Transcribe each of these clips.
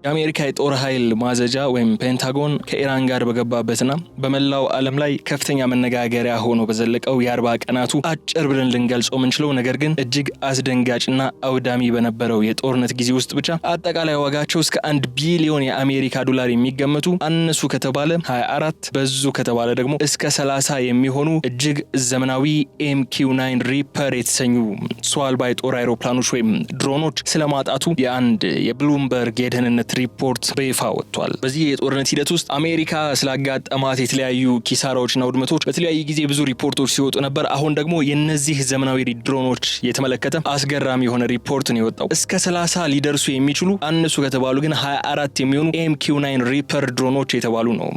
የአሜሪካ የጦር ኃይል ማዘጃ ወይም ፔንታጎን ከኢራን ጋር በገባበትና በመላው ዓለም ላይ ከፍተኛ መነጋገሪያ ሆኖ በዘለቀው የ40 ቀናቱ አጭር ብለን ልንገልጸው ምንችለው ነገር ግን እጅግ አስደንጋጭና አውዳሚ በነበረው የጦርነት ጊዜ ውስጥ ብቻ አጠቃላይ ዋጋቸው እስከ 1 ቢሊዮን የአሜሪካ ዶላር የሚገመቱ አነሱ ከተባለ 24 በዙ ከተባለ ደግሞ እስከ 30 የሚሆኑ እጅግ ዘመናዊ MQ-9 ሪፐር የተሰኙ ሰው አልባ የጦር አውሮፕላኖች ወይም ድሮኖች ስለማጣቱ የአንድ የብሉምበርግ የደህንነት ሪፖርት በይፋ ወጥቷል። በዚህ የጦርነት ሂደት ውስጥ አሜሪካ ስላጋጠማት የተለያዩ ኪሳራዎችና ውድመቶች በተለያየ ጊዜ ብዙ ሪፖርቶች ሲወጡ ነበር። አሁን ደግሞ የነዚህ ዘመናዊ ድሮኖች የተመለከተ አስገራሚ የሆነ ሪፖርት ነው የወጣው። እስከ 30 ሊደርሱ የሚችሉ አነሱ ከተባሉ ግን 24 የሚሆኑ MQ-9 ሪፐር ድሮኖች የተባሉ ነው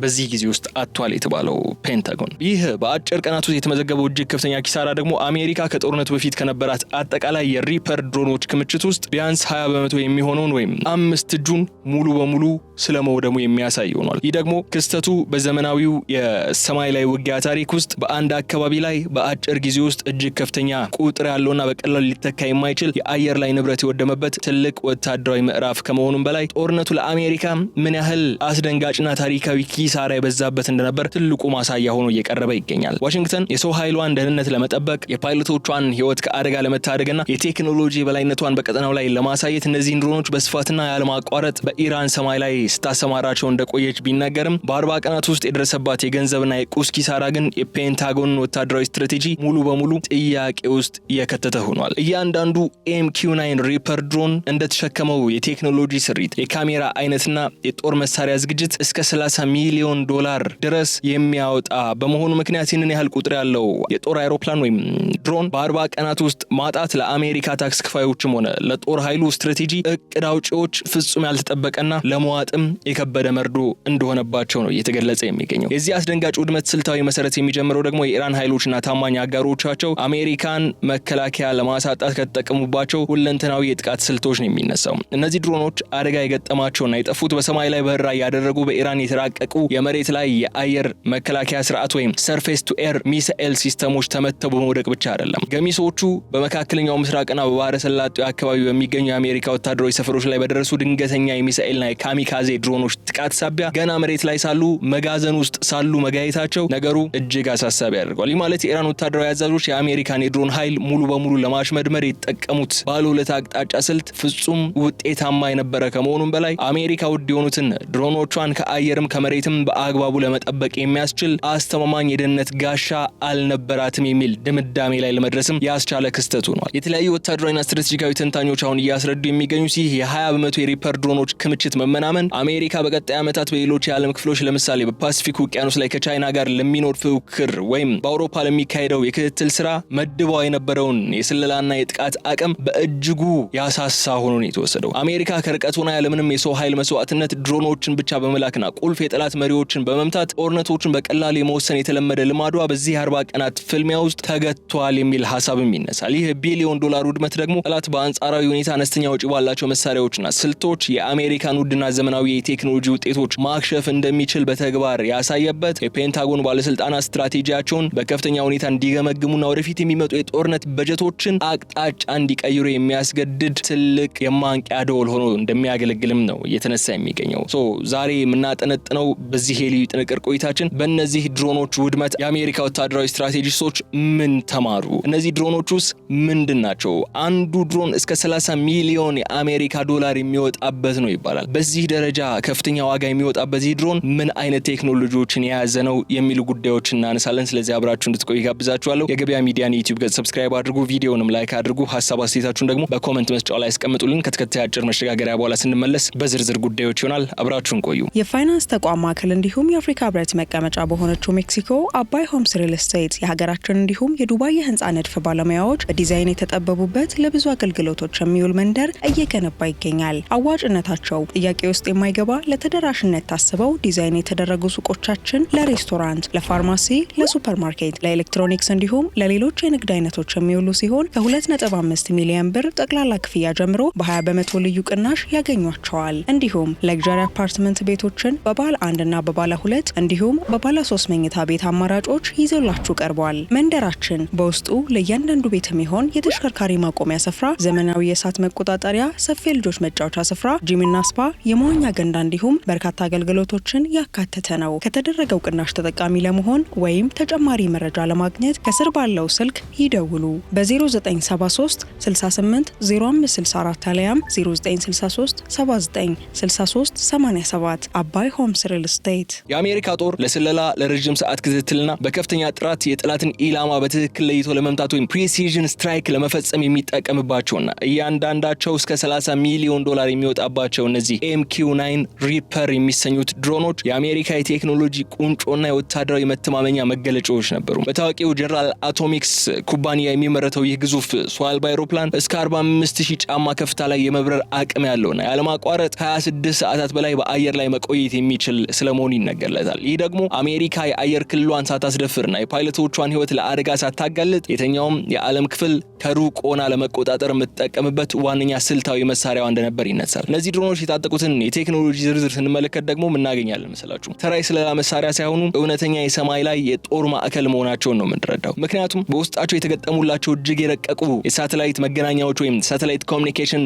በዚህ ጊዜ ውስጥ አጥቷል የተባለው ፔንታጎን። ይህ በአጭር ቀናት ውስጥ የተመዘገበው እጅግ ከፍተኛ ኪሳራ ደግሞ አሜሪካ ከጦርነቱ በፊት ከነበራት አጠቃላይ የሪፐር ድሮኖች ክምችት ውስጥ ቢያንስ 20% የሚሆነውን ወይም 5 እጁን ሙሉ በሙሉ ስለመውደሙ የሚያሳይ ሆኗል። ይህ ደግሞ ክስተቱ በዘመናዊው የሰማይ ላይ ውጊያ ታሪክ ውስጥ በአንድ አካባቢ ላይ በአጭር ጊዜ ውስጥ እጅግ ከፍተኛ ቁጥር ያለውና በቀላሉ ሊተካ የማይችል የአየር ላይ ንብረት የወደመበት ትልቅ ወታደራዊ ምዕራፍ ከመሆኑም በላይ ጦርነቱ ለአሜሪካ ምን ያህል አስደንጋጭና ታሪካዊ ኪሳራ የበዛበት እንደነበር ትልቁ ማሳያ ሆኖ እየቀረበ ይገኛል። ዋሽንግተን የሰው ኃይሏን ደህንነት ለመጠበቅ የፓይለቶቿን ሕይወት ከአደጋ ለመታደግና የቴክኖሎጂ የበላይነቷን በቀጠናው ላይ ለማሳየት እነዚህን ድሮኖች በስፋትና ያለማቋረጥ በኢራን ሰማይ ላይ ስታሰማራቸው እንደቆየች ቢነገርም በ40 ቀናት ውስጥ የደረሰባት የገንዘብና የቁስ ኪሳራ ግን የፔንታጎን ወታደራዊ ስትራቴጂ ሙሉ በሙሉ ጥያቄ ውስጥ የከተተ ሆኗል። እያንዳንዱ MQ-9 ሪፐር ድሮን እንደተሸከመው የቴክኖሎጂ ስሪት፣ የካሜራ አይነትና የጦር መሳሪያ ዝግጅት እስከ 30 ሚሊዮን ዶላር ድረስ የሚያወጣ በመሆኑ ምክንያት ይህንን ያህል ቁጥር ያለው የጦር አውሮፕላን ወይም ድሮን በ40 ቀናት ውስጥ ማጣት ለአሜሪካ ታክስ ከፋዮችም ሆነ ለጦር ኃይሉ ስትራቴጂ እቅድ አውጪዎች ፍጹም ያልተጠበቀና ለመዋጥም የከበደ መርዶ እንደሆነባቸው ነው እየተገለጸ የሚገኘው። የዚህ አስደንጋጭ ውድመት ስልታዊ መሰረት የሚጀምረው ደግሞ የኢራን ኃይሎችና ታማኝ አጋሮቻቸው አሜሪካን መከላከያ ለማሳጣት ከተጠቀሙባቸው ሁለንተናዊ የጥቃት ስልቶች ነው የሚነሳው። እነዚህ ድሮኖች አደጋ የገጠማቸውና የጠፉት በሰማይ ላይ በረራ ያደረጉ በኢራን የተራቀቁ የመሬት ላይ የአየር መከላከያ ስርዓት ወይም ሰርፌስ ቱ ኤር ሚሳኤል ሲስተሞች ተመተው በመውደቅ ብቻ አይደለም። ገሚሶቹ በመካከለኛው ምስራቅና በባህረ ሰላጤው አካባቢ በሚገኙ የአሜሪካ ወታደራዊ ሰፈሮች ላይ በደረሱ ድንገተኛ የሚሳኤልና የካሚካዜ ድሮኖች ጥቃት ሳቢያ ገና መሬት ላይ ሳሉ መጋዘን ውስጥ ሳሉ መጋየታቸው ነገሩ እጅግ አሳሳቢ ያደርገዋል። ይህ ማለት የኢራን ወታደራዊ አዛዦች የአሜሪካን የድሮን ኃይል ሙሉ በሙሉ ለማሽመድመድ የተጠቀሙት ባለ ሁለት አቅጣጫ ስልት ፍጹም ውጤታማ የነበረ ከመሆኑም በላይ አሜሪካ ውድ የሆኑትን ድሮኖቿን ከአየርም ከመሬትም በአግባቡ ለመጠበቅ የሚያስችል አስተማማኝ የደህንነት ጋሻ አልነበራትም የሚል ድምዳሜ ላይ ለመድረስም ያስቻለ ክስተት ሆኗል። የተለያዩ ወታደራዊና ስትራቴጂካዊ ተንታኞች አሁን እያስረዱ የሚገኙት ይህ የ20% የሪፐር ድሮኖች ክምችት መመናመን አሜሪካ በቀጣይ ዓመታት በሌሎች የዓለም ክፍሎች ለምሳሌ በፓሲፊክ ውቅያኖስ ላይ ከቻይና ጋር ለሚኖር ፍክክር ወይም በአውሮፓ ለሚካሄደው የክትትል ስራ መድበው የነበረውን የስለላና የጥቃት አቅም በእጅጉ ያሳሳ ሆኖ ነው የተወሰደው። አሜሪካ ከርቀት ሆና ያለምንም የሰው ኃይል መስዋዕትነት ድሮኖችን ብቻ በመላክና ቁልፍ የጠላት መሪዎችን በመምታት ጦርነቶችን በቀላሉ የመወሰን የተለመደ ልማዷ በዚህ 40 ቀናት ፍልሚያ ውስጥ ተገቷል የሚል ሐሳብም ይነሳል። ይህ ቢሊዮን ዶላር ውድመት ደግሞ ጠላት በአንጻራዊ ሁኔታ አነስተኛ ወጪ ባላቸው መሳሪያዎችና ስልቶች የአሜሪካን ውድና ዘመናዊ የቴክኖሎጂ ውጤቶች ማክሸፍ እንደሚችል በተግባር ያሳየበት የፔንታጎን ባለስልጣናት ስትራቴጂያቸውን በከፍተኛ ሁኔታ እንዲገመግሙና ወደፊት የሚመጡ የጦርነት በጀቶችን አቅጣጫ እንዲቀይሩ የሚያስገድድ ትልቅ የማንቂያ ደወል ሆኖ እንደሚያገለግልም ነው እየተነሳ የሚገኘው። ዛሬ የምናጠነጥነው በዚህ የልዩ ጥንቅር ቆይታችን በእነዚህ ድሮኖች ውድመት የአሜሪካ ወታደራዊ ስትራቴጂስቶች ምን ተማሩ? እነዚህ ድሮኖች ውስጥ ምንድን ናቸው? አንዱ ድሮን እስከ 30 ሚሊዮን የአሜሪካ ዶላር የሚወጣበት ነው ይባላል። በዚህ ደረጃ ከፍተኛ ዋጋ የሚወጣበት ይህ ድሮን ምን አይነት ቴክኖሎጂዎችን የያዘ ነው የሚሉ ጉዳዮችን እናነሳለን። ስለዚህ አብራችሁ እንድትቆዩ ጋብዛችኋለሁ። የገበያ ሚዲያን ዩቲዩብ ገጽ ሰብስክራይብ አድርጉ፣ ቪዲዮንም ላይክ አድርጉ፣ ሐሳብ አስተያየታችሁን ደግሞ በኮሜንት መስጫው ላይ አስቀምጡልን። ከተከታታይ አጭር መሸጋገሪያ በኋላ ስንመለስ በዝርዝር ጉዳዮች ይሆናል። አብራችሁን ቆዩ። የፋይናንስ ተቋም ማዕከል እንዲሁም የአፍሪካ ህብረት መቀመጫ በሆነችው ሜክሲኮ አባይ ሆምስ ሪል ስቴት የሀገራችን እንዲሁም የዱባይ የህንፃ ንድፍ ባለሙያዎች በዲዛይን የተጠበቡበት ለብዙ አገልግሎቶች የሚውል መንደር እየገነባ ይገኛል። አዋጭነታቸው ጥያቄ ውስጥ የማይገባ ለተደራሽነት ታስበው ዲዛይን የተደረጉ ሱቆቻችን ለሬስቶራንት፣ ለፋርማሲ፣ ለሱፐርማርኬት፣ ለኤሌክትሮኒክስ እንዲሁም ለሌሎች የንግድ አይነቶች የሚውሉ ሲሆን ከ2.5 ሚሊዮን ብር ጠቅላላ ክፍያ ጀምሮ በ20% ልዩ ቅናሽ ያገኟቸዋል። እንዲሁም ለግዠሪ አፓርትመንት ቤቶችን በባለ 1 1 እና በባለ 2 እንዲሁም በባለ 3 መኝታ ቤት አማራጮች ይዘውላችሁ ቀርበዋል። መንደራችን በውስጡ ለእያንዳንዱ ቤት የሚሆን የተሽከርካሪ ማቆሚያ ስፍራ፣ ዘመናዊ የእሳት መቆጣጠሪያ፣ ሰፊ የልጆች መጫወቻ ስፍራ፣ ጂምና ስፓ፣ የመዋኛ ገንዳ እንዲሁም በርካታ አገልግሎቶችን ያካተተ ነው። ከተደረገው ቅናሽ ተጠቃሚ ለመሆን ወይም ተጨማሪ መረጃ ለማግኘት ከስር ባለው ስልክ ይደውሉ። በ0973 68 0564 አሊያም 0963 79 63 87 አባይ ሆምስ ሪል ስቴት። የአሜሪካ ጦር ለስለላ ለረጅም ሰዓት ክትትልና በከፍተኛ ጥራት የጠላትን ኢላማ በትክክል ለይቶ ለመምታት ወይም ፕሪሲዥን ስትራይክ ለመፈጸም የሚጠቀምባቸውና እያንዳንዳቸው እስከ $30 ሚሊዮን የሚወጣባቸው እነዚህ MQ-9 ሪፐር የሚሰኙት ድሮኖች የአሜሪካ የቴክኖሎጂ ቁንጮና የወታደራዊ መተማመኛ መገለጫዎች ነበሩ። በታዋቂው ጀነራል አቶሚክስ ኩባንያ የሚመረተው ይህ ግዙፍ ሰው አልባ አውሮፕላን እስከ 45000 ጫማ ከፍታ ላይ የመብረር አቅም ያለውና ያለማቋረጥ 26 ሰዓታት በላይ በአየር ላይ መቆየት የሚችል ስለመሆኑ ይነገርለታል። ይህ ደግሞ አሜሪካ የአየር ክልሏን ሳታስደፍርና የፓይለቶቿን ሕይወት ለአደጋ ሳታጋልጥ የተኛውም የዓለም ክፍል ከሩቅ ሆና ለመቆጣጠር የምትጠቀምበት ዋነኛ ስልታዊ መሳሪያዋ እንደነበር ይነሳል። እነዚህ ድሮኖች የታጠቁትን የቴክኖሎጂ ዝርዝር ስንመለከት ደግሞ እናገኛለን መሰላችሁ ተራይ ስለላ መሳሪያ ሳይሆኑ እውነተኛ የሰማይ ላይ የጦር ማዕከል መሆናቸውን ነው የምንረዳው። ምክንያቱም በውስጣቸው የተገጠሙላቸው እጅግ የረቀቁ የሳተላይት መገናኛዎች ወይም ሳተላይት ኮሚኒኬሽን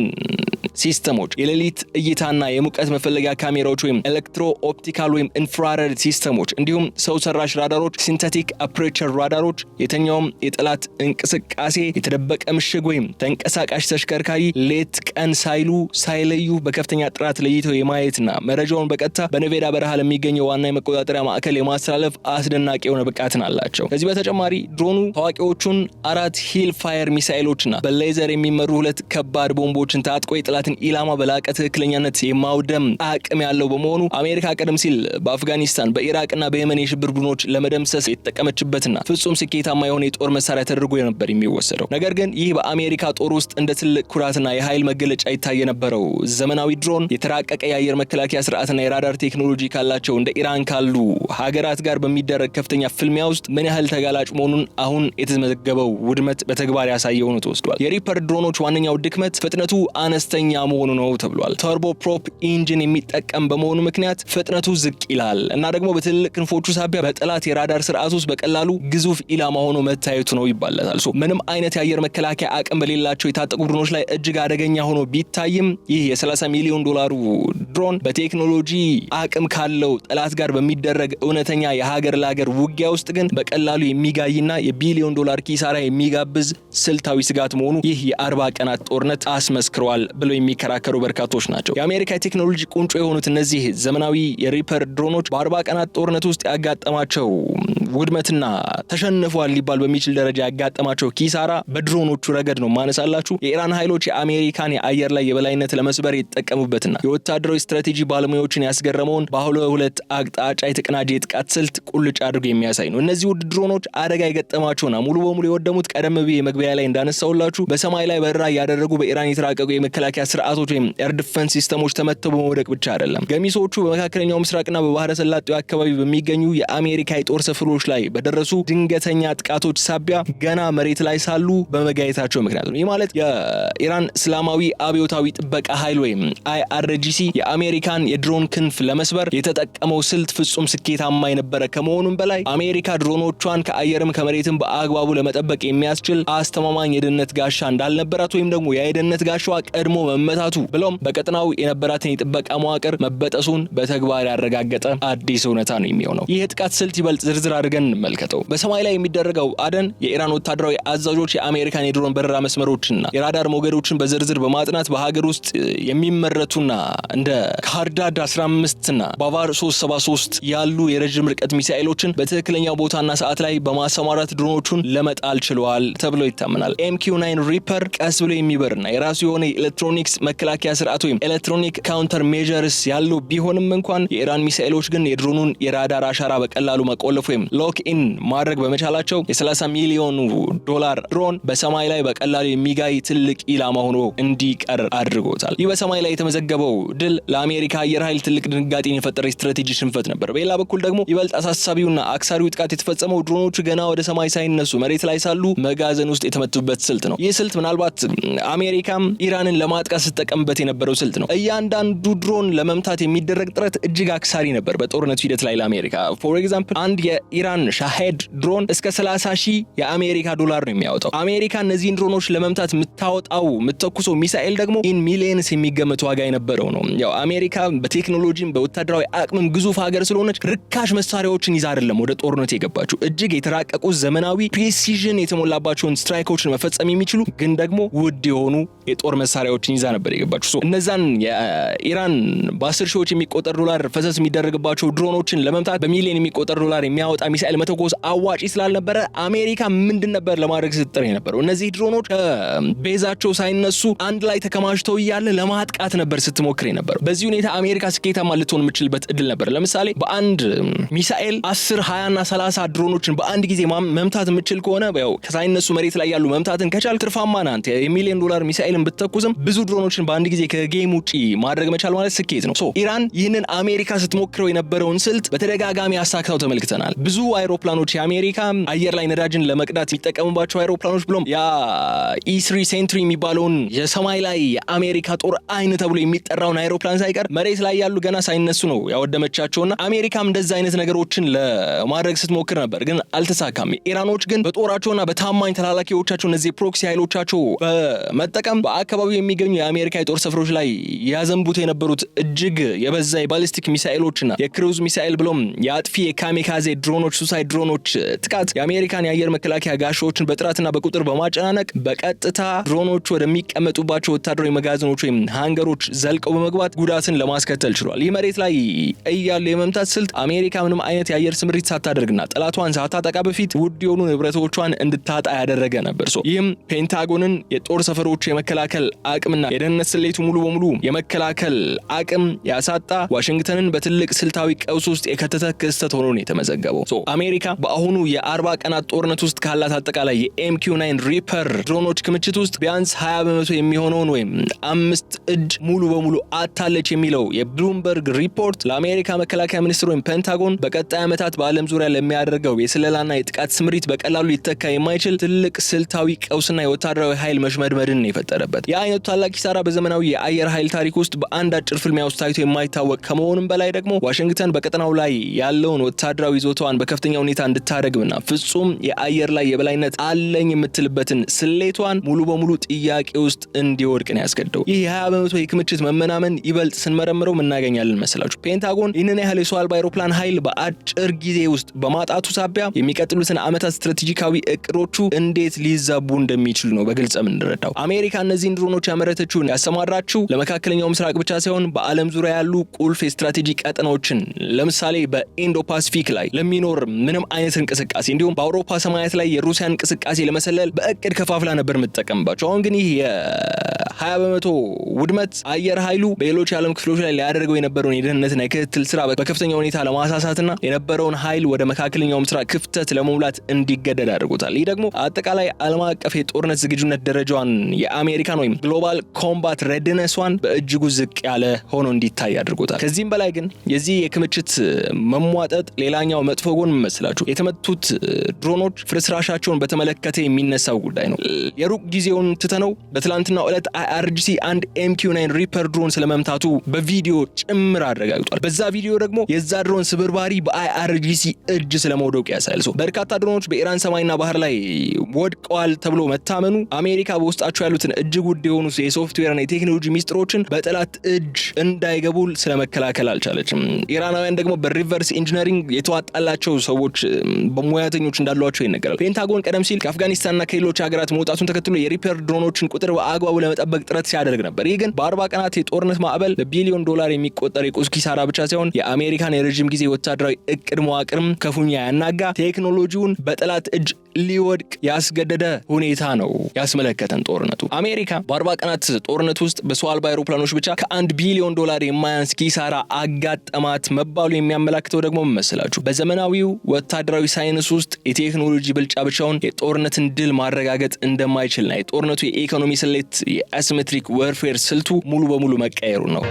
ሲስተሞች፣ የሌሊት እይታና የሙቀት መፈለጊያ ካሜራዎች ወይም ኤሌክትሮ ኦፕቲካል ወይም ኢንፍራሬድ ሲስተሞች እንዲሁም ሰው ሰራሽ ራዳሮች፣ ሲንተቲክ አፐርቸር ራዳሮች የተኛውም የጠላት እንቅስቃሴ የተደበቀ ምሽግ ወይም ተንቀሳቃሽ ተሽከርካሪ ሌት ቀን ሳይለዩ በከፍተኛ ጥራት ለይተው የማየትና መረጃውን በቀጥታ በኔቫዳ በረሃ ለሚገኘው ዋና የመቆጣጠሪያ ማዕከል የማስተላለፍ አስደናቂ የሆነ ብቃትን አላቸው። ከዚህ በተጨማሪ ድሮኑ ታዋቂዎቹን 4 ሂል ፋየር ሚሳኤሎችና በሌዘር የሚመሩ 2 ከባድ ቦምቦችን ታጥቆ የጠላትን ኢላማ በላቀ ትክክለኛነት የማውደም አቅም ያለው በመሆኑ አሜሪካ ቀደም ሲል በአፍጋኒስታን በኢራቅና በየመን የሽብር ቡድኖች ለመደምሰስ የተጠቀመችበትና ፍጹም ስኬታማ የሆነ የጦር መሳሪያ ተደርጎ ነበር የሚወሰደው። ነገር ግን ይህ በአሜሪካ ጦር ውስጥ እንደ ትልቅ ኩራትና የኃይል መገለጫ ይታይ የነበረው ዘመናዊ ድሮን የተራቀቀ የአየር መከላከያ ስርዓትና የራዳር ቴክኖሎጂ ካላቸው እንደ ኢራን ካሉ ሀገራት ጋር በሚደረግ ከፍተኛ ፍልሚያ ውስጥ ምን ያህል ተጋላጭ መሆኑን አሁን የተመዘገበው ውድመት በተግባር ያሳየ ሆኖ ተወስዷል። የሪፐር ድሮኖች ዋነኛው ድክመት ፍጥነቱ አነስተኛ መሆኑ ነው ተብሏል። ተርቦ ፕሮፕ ኢንጂን የሚጠቀም በመሆኑ ምክንያት ፍጥነቱ ዝቅ ይላል እና ደግሞ በትልልቅ ክንፎቹ ሳቢያ በጠላት የራዳር ስርዓት ውስጥ በቀላሉ ግዙፍ ኢላማ ሆኖ መታየቱ ነው ይባላል። ምንም አይነት የአየር መከላከያ አቅም በሌላቸው የታጠቁ ቡድኖች ላይ እጅግ አደገኛ ሆኖ ቢታይም ይህ $30 ሚሊዮን ድሮን በቴክኖሎጂ አቅም ካለው ጠላት ጋር በሚደረግ እውነተኛ የሀገር ለሀገር ውጊያ ውስጥ ግን በቀላሉ የሚጋይና የቢሊዮን ዶላር ኪሳራ የሚጋብዝ ስልታዊ ስጋት መሆኑ ይህ የ40 ቀናት ጦርነት አስመስክሯል ብለው የሚከራከሩ በርካቶች ናቸው። የአሜሪካ የቴክኖሎጂ ቁንጮ የሆኑት እነዚህ ዘመናዊ የሪፐር ድሮኖች በ40 ቀናት ጦርነት ውስጥ ያጋጠማቸው ውድመትና ተሸንፏል ሊባል በሚችል ደረጃ ያጋጠማቸው ኪሳራ በድሮኖቹ ረገድ ነው ማነሳላችሁ። የኢራን ኃይሎች የአሜሪካን የአየር ላይ የበላይነት ለመስበር የተጠቀሙበትና የወታደራዊ ስትራቴጂ ባለሙያዎችን ያስገረመውን በሁለት አቅጣጫ የተቀናጀ የጥቃት ስልት ቁልጭ አድርጎ የሚያሳይ ነው። እነዚህ ውድ ድሮኖች አደጋ የገጠማቸውና ሙሉ በሙሉ የወደሙት ቀደም ብዬ መግቢያ ላይ እንዳነሳውላችሁ በሰማይ ላይ በረራ ያደረጉ በኢራን የተራቀቁ የመከላከያ ስርዓቶች ወይም ኤር ዲፌንስ ሲስተሞች ተመተው በመውደቅ ብቻ አይደለም። ገሚሶቹ በመካከለኛው ምስራቅና በባህረ ሰላጤው አካባቢ በሚገኙ የአሜሪካ የጦር ሰፈሮች ላይ በደረሱ ድንገተኛ ጥቃቶች ሳቢያ ገና መሬት ላይ ሳሉ በመጋየታቸው ምክንያት ነው። ይህ ማለት የኢራን እስላማዊ አብዮታዊ ጥበቃ ኃይል ወይም IRGC የአሜሪካን የድሮን ክንፍ ለመስበር የተጠቀመው ስልት ፍጹም ስኬታማ የነበረ ከመሆኑም በላይ አሜሪካ ድሮኖቿን ከአየርም ከመሬትም በአግባቡ ለመጠበቅ የሚያስችል አስተማማኝ የደህንነት ጋሻ እንዳልነበራት ወይም ደግሞ የደህንነት ጋሻዋ ቀድሞ መመታቱ ብሎም በቀጠናው የነበራትን የጥበቃ መዋቅር መበጠሱን በተግባር ያረጋገጠ አዲስ እውነታ ነው የሚሆነው። ይህ የጥቃት ስልት ይበልጥ ዝርዝር አድርገን እንመልከተው። በሰማይ ላይ የሚደረገው አደን የኢራን ወታደራዊ አዛዦች የአሜሪካን የድሮን በረራ መስመሮችና የራዳር ሞገዶችን በዝርዝር በማጥናት በሀገር ውስጥ የሚመረቱና እንደ ካርዳድ 15ና ባቫር 373 ያሉ የረጅም ርቀት ሚሳኤሎችን በትክክለኛው ቦታና ሰዓት ላይ በማሰማራት ድሮኖቹን ለመጣል ችለዋል ተብሎ ይታመናል። MQ-9 ሪፐር ቀስ ብሎ የሚበርና የራሱ የሆነ የኤሌክትሮኒክስ መከላከያ ስርዓት ወይም ኤሌክትሮኒክ ካውንተር ሜዠርስ ያለው ቢሆንም እንኳን የኢራን ሚሳኤሎች ግን የድሮኑን የራዳር አሻራ በቀላሉ መቆለፍ ወይም ሎክ ኢን ማድረግ በመቻላቸው $30 ሚሊዮን ድሮን በሰማይ ላይ በቀላሉ የሚጋይ ትልቅ ኢላማ ሆኖ እንዲቀር አድርጎታል። ይህ በሰማይ ላይ የተመዘገበው ድል ለአሜሪካ አየር ኃይል ትልቅ ድንጋጤን የፈጠረ ስትራቴጂ ሽንፈት ነበር። በሌላ በኩል ደግሞ ይበልጥ አሳሳቢውና አክሳሪው ጥቃት የተፈጸመው ድሮኖቹ ገና ወደ ሰማይ ሳይነሱ መሬት ላይ ሳሉ መጋዘን ውስጥ የተመቱበት ስልት ነው። ይህ ስልት ምናልባት አሜሪካም ኢራንን ለማጥቃት ስትጠቀምበት የነበረው ስልት ነው። እያንዳንዱ ድሮን ለመምታት የሚደረግ ጥረት እጅግ አክሳሪ ነበር በጦርነቱ ሂደት ላይ ለአሜሪካ። ፎር ኤግዛምፕል አንድ የኢራን ሻሄድ ድሮን እስከ 30,000 የአሜሪካ ዶላር ነው የሚያወጣው። አሜሪካ እነዚህን ድሮኖች ለመምታት የምትተኩሰው ሚሳኤል ደግሞ ኢን ሚሊየንስ የሚገመት ዋጋ የነበረው ነው። ያው አሜሪካ በቴክኖሎጂም በወታደራዊ አቅምም ግዙፍ ሀገር ስለሆነች ርካሽ መሳሪያዎችን ይዛ አይደለም ወደ ጦርነት የገባችው። እጅግ የተራቀቁ ዘመናዊ ፕሪሲዥን የተሞላባቸውን ስትራይኮችን መፈጸም የሚችሉ ግን ደግሞ ውድ የሆኑ የጦር መሳሪያዎችን ይዛ ነበር የገባችው። እነዛን የኢራን በ10 ሺዎች የሚቆጠር ዶላር ፈሰስ የሚደረግባቸው ድሮኖችን ለመምታት በሚሊዮን የሚቆጠር ዶላር የሚያወጣ ሚሳኤል መተኮስ አዋጪ ስላልነበረ አሜሪካ ምንድን ነበር ለማድረግ ስትጥር የነበረው? እነዚህ ድሮኖች ቤዛቸው ሳይነሱ አንድ ላይ ተከማችተው እያለ ለማጥቃት ነበር ስትሞክር የነበረው። በዚህ ሁኔታ አሜሪካ ስኬታማ ልትሆን የምትችልበት እድል ነበር። ለምሳሌ በአንድ ሚሳኤል 10፣ 20 እና 30 ድሮኖችን በአንድ ጊዜ መምታት የምትችል ከሆነ ያው ሳይነሱ መሬት ላይ ያሉ መምታትን ከቻል ትርፋማ ናንተ የሚሊዮን ዶላር ሚሳኤልን ብትተኩስም ብዙ ድሮኖችን በአንድ ጊዜ ከጌም ውጪ ማድረግ መቻል ማለት ስኬት ነው። ኢራን ይህንን አሜሪካ ስትሞክረው የነበረውን ስልት በተደጋጋሚ አሳክተው ተመልክተናል። ብዙ አይሮፕላኖች የአሜሪካ አየር ላይ ነዳጅን ለመቅዳት የሚጠቀሙባቸው አይሮፕላኖች ብሎም ያ E3 ሴንትሪ የሚባለውን የሰማይ ላይ የአሜሪካ ጦር አይን ተብሎ የሚጠራውን አይሮፕላን ሳይቀር መሬት ላይ ያሉ ገና ሳይነሱ ነው ያወደመቻቸውና አሜሪካም እንደዛ አይነት ነገሮችን ለማድረግ ስትሞክር ነበር፣ ግን አልተሳካም። ኢራኖች ግን በጦራቸውና በታማኝ ተላላኪዎቻቸው እነዚህ ፕሮክሲ ኃይሎቻቸው በመጠቀም በአካባቢው የሚገኙ የአሜሪካ የጦር ሰፈሮች ላይ ያዘንቡት የነበሩት እጅግ የበዛ የባሊስቲክ ሚሳኤሎችና የክሩዝ ሚሳኤል ብሎም የአጥፊ የካሚካዜ ድሮኖች ሱሳይድ ድሮኖች ጥቃት የአሜሪካን የአየር መከላከያ ጋሻዎችን በጥራትና በቁጥር በማጨናነቅ በቀጥታ ድሮኖቹ ወደሚቀመጡባቸው ወታደራዊ መጋዘኖች ወይም ሃንገሮች ዘልቀው በመግባት ጉዳትን ለማስከተል ችሏል። ይህ መሬት ላይ እያለ የመምታት ስልት አሜሪካ ምንም አይነት የአየር ስምሪት ሳታደርግና ጠላቷን ሳታጠቃ በፊት ውድ የሆኑ ንብረቶቿን እንድታጣ ያደረገ ነበር። ይህም ፔንታጎንን የጦር ሰፈሮች የመከላከል አቅምና የደህንነት ስሌቱ ሙሉ በሙሉ የመከላከል አቅም ያሳጣ፣ ዋሽንግተንን በትልቅ ስልታዊ ቀውስ ውስጥ የከተተ ክስተት ሆኖ ነው የተመዘገበው። አሜሪካ በአሁኑ የ40 ቀናት ጦርነት ውስጥ ካላት አጠቃላይ የMQ-9 ሪፐር ድሮኖች ክምችት ውስጥ ቢያንስ 20% የሚሆነውን ወይም 5 እጅ ሙሉ በሙሉ አታለች የሚለው የብሉምበርግ ሪፖርት ለአሜሪካ መከላከያ ሚኒስቴር ወይም ፔንታጎን በቀጣይ ዓመታት በዓለም ዙሪያ ለሚያደርገው የስለላና የጥቃት ስምሪት በቀላሉ ሊተካ የማይችል ትልቅ ስልታዊ ቀውስና የወታደራዊ ኃይል መሽመድመድን የፈጠረበት። የአይነቱ ታላቅ ኪሳራ በዘመናዊ የአየር ኃይል ታሪክ ውስጥ በአንድ አጭር ፍልሚያ ውስጥ ታይቶ የማይታወቅ ከመሆኑም በላይ ደግሞ ዋሽንግተን በቀጠናው ላይ ያለውን ወታደራዊ ይዞታዋን በከፍተኛ ሁኔታ እንድታረግብና ፍጹም የአየር ላይ የበላይነት አለኝ የምትልበትን ስሌቷን ሙሉ በሙሉ ጥያቄ ውስጥ እንዲወድቅ ነው ያስገደው። ይህ የ20% የክምችት መመናመን ይበልጥ ስንመረምረው እናገኛለን መሰላችሁ። ፔንታጎን ይህንን ያህል የሰው አልባ አውሮፕላን ኃይል በአጭር ጊዜ ውስጥ በማጣቱ ሳቢያ የሚቀጥሉትን ዓመታት ስትራቴጂካዊ እቅዶቹ እንዴት ሊዛቡ እንደሚችሉ ነው በግልጽ የምንረዳው። አሜሪካ እነዚህን ድሮኖች ያመረተችውን ያሰማራችው ለመካከለኛው ምስራቅ ብቻ ሳይሆን በዓለም ዙሪያ ያሉ ቁልፍ የስትራቴጂ ቀጠናዎችን ለምሳሌ በኢንዶ ፓሲፊክ ላይ ለሚኖር ምንም አይነት እንቅስቃሴ እንዲሁም በአውሮፓ ሰማያት ላይ የሩሲያን እንቅስቃሴ ለመሰለል በእቅድ ከፋፍላ ነበር የምትጠቀምባቸው። አሁን ግን ይህ የ20% ውድመት አየር ኃይሉ በሌሎች የዓለም ክፍሎች ላይ ሊያደርገው የነበረውን የደህንነትና የክትትል ስራ በከፍተኛ ሁኔታ ለማሳሳትና የነበረውን ኃይል ወደ መካከለኛው ምስራቅ ክፍተት ለመሙላት እንዲገደድ አድርጎታል። ይህ ደግሞ አጠቃላይ ዓለም አቀፍ የጦርነት ዝግጁነት ደረጃዋን የአሜሪካን ወይም ግሎባል ኮምባት ሬድነሷን በእጅጉ ዝቅ ያለ ሆኖ እንዲታይ አድርጎታል። ከዚህም በላይ ግን የዚህ የክምችት መሟጠጥ ሌላኛው መጥፎ ጎን መስላችሁ የተመቱት ድሮኖች ፍርስራሻቸውን በተመለከተ የሚነሳው ጉዳይ ነው። የሩቅ ጊዜውን ትተነው በትላንትናው ዕለት IRGC አንድ MQ-9 ሪፐር ድሮን ስለመምታቱ በቪዲዮ ጭምር አረጋግጧል። በዛ ቪዲዮ ደግሞ የዛ ድሮን ስብርባሪ በIRGC እጅ ስለመውደቁ ያሳያል። በርካታ ድሮኖች በኢራን ሰማይና ባህር ላይ ወድቀዋል ተብሎ መታመኑ አሜሪካ በውስጣቸው ያሉትን እጅግ ውድ የሆኑ የሶፍትዌርና የቴክኖሎጂ ሚስጥሮችን በጠላት እጅ እንዳይገቡ ስለመከላከል አልቻለችም። ኢራናውያን ደግሞ በሪቨርስ ኢንጂነሪንግ የተዋጣላቸው ሰዎች በሙያተኞች እንዳሏቸው ይነገራል። ፔንታጎን ቀደም ሲል ከአፍጋኒስታንና ከሌሎች ሀገራት መውጣቱን ተከትሎ የሪፐር ድሮኖችን ቁጥር በአግባቡ ለመጠበቅ ጥረት ሲያደርግ ነበር። ይህ ግን በ40 ቀናት የጦርነት ማዕበል በቢሊዮን ዶላር የሚቆጠር የቁስ ኪሳራ ብቻ ሳይሆን የአሜሪካን የረጅም ጊዜ ወታደራዊ እቅድ መዋቅርም ክፉኛ ያናጋ፣ ቴክኖሎጂውን በጠላት እጅ ሊወድቅ ያስገደደ ሁኔታ ነው ያስመለከተን ጦርነቱ። አሜሪካ በ40 ቀናት ጦርነት ውስጥ በሰው አልባ አውሮፕላኖች ብቻ ከ1 ቢሊዮን ዶላር የማያንስ ኪሳራ አጋጠማት መባሉ የሚያመላክተው ደግሞ መሰላችሁ በዘመናዊው ወታደራዊ ሳይንስ ውስጥ የቴክኖሎጂ ብልጫ ብቻውን የጦርነትን ድል ማረጋገጥ እንደማይችልና የጦርነቱ የኢኮኖሚ ስሌት የአሲሜትሪክ ወርፌር ስልቱ ሙሉ በሙሉ መቀየሩ ነው።